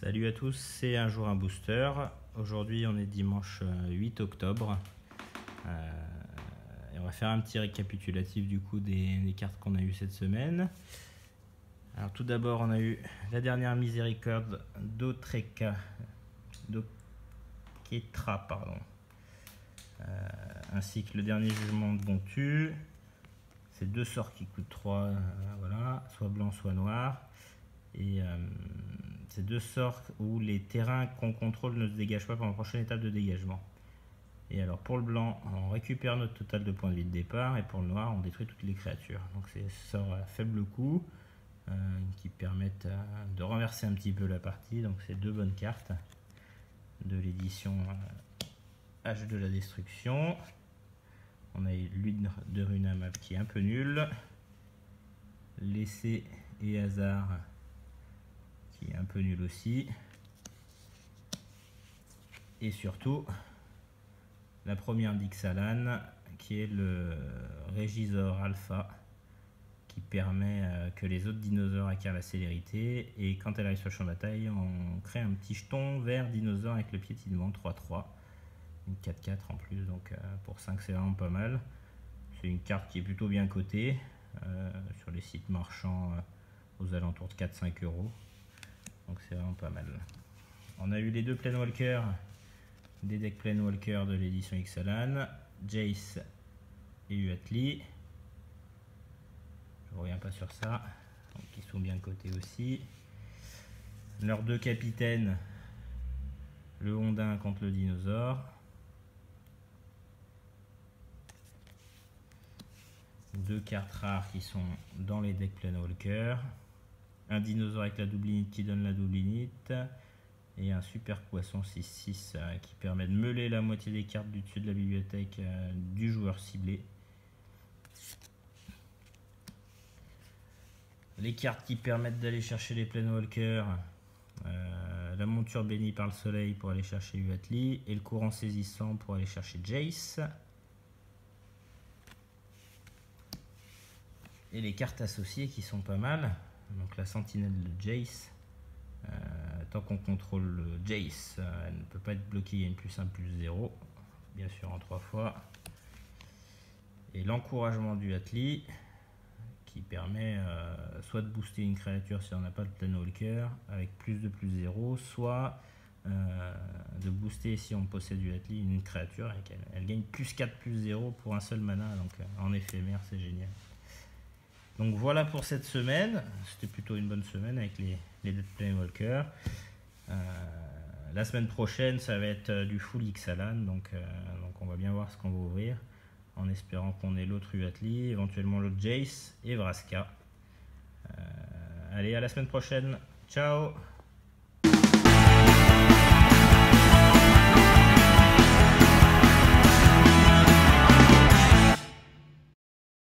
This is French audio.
Salut à tous, c'est un jour un booster. Aujourd'hui on est dimanche 8 octobre et on va faire un petit récapitulatif du coup des cartes qu'on a eues cette semaine. Alors tout d'abord on a eu la dernière miséricorde d'Otreka, d'Oketra pardon, ainsi que le dernier jugement de Bontu. C'est deux sorts qui coûtent 3, voilà, soit blanc soit noir. Et c'est deux sorts où les terrains qu'on contrôle ne se dégagent pas pendant la prochaine étape de dégagement. Et alors pour le blanc, on récupère notre total de points de vie de départ, et pour le noir, on détruit toutes les créatures. Donc c'est des sorts à faible coût qui permettent de renverser un petit peu la partie. Donc c'est deux bonnes cartes de l'édition Âge de la Destruction. On a eu l'une de Runamap qui est un peu nulle, l'essai et hasard qui est un peu nul aussi, et surtout la première d'Ixalan qui est le Régisor Alpha, qui permet que les autres dinosaures acquièrent la célérité, et quand elle arrive sur le champ de bataille on crée un petit jeton vert dinosaure avec le piétinement 3-3, une 4-4 en plus, donc pour 5 c'est vraiment pas mal. C'est une carte qui est plutôt bien cotée sur les sites marchands aux alentours de 4-5 euros. Donc c'est vraiment pas mal. On a eu les deux Planewalker des decks Planewalker de l'édition Ixalan, Jace et Uatli. Je reviens pas sur ça. Donc ils sont bien cotés aussi. Leurs deux capitaines, le Ondin contre le dinosaure. Deux cartes rares qui sont dans les decks Planewalker. Un dinosaure avec la double init qui donne la double init, et un super poisson 6-6 qui permet de meuler la moitié des cartes du dessus de la bibliothèque du joueur ciblé. Les cartes qui permettent d'aller chercher les Planewalker, la monture bénie par le soleil pour aller chercher Uatli, et le courant saisissant pour aller chercher Jace. Et les cartes associées qui sont pas mal. Donc la sentinelle de Jace, tant qu'on contrôle le Jace, elle ne peut pas être bloquée, il y a une +1/+0, bien sûr en 3 fois. Et l'encouragement du Uatli, qui permet soit de booster une créature si on n'a pas de Planewalker avec +2/+0, soit de booster si on possède du Uatli une créature avec elle gagne +4/+0 pour un seul mana, donc en éphémère c'est génial. Donc voilà pour cette semaine, c'était plutôt une bonne semaine avec les Planewalker. La semaine prochaine ça va être du full Ixalan, donc on va bien voir ce qu'on va ouvrir, en espérant qu'on ait l'autre Uatli, éventuellement l'autre Jace et Vraska. Allez, à la semaine prochaine, ciao!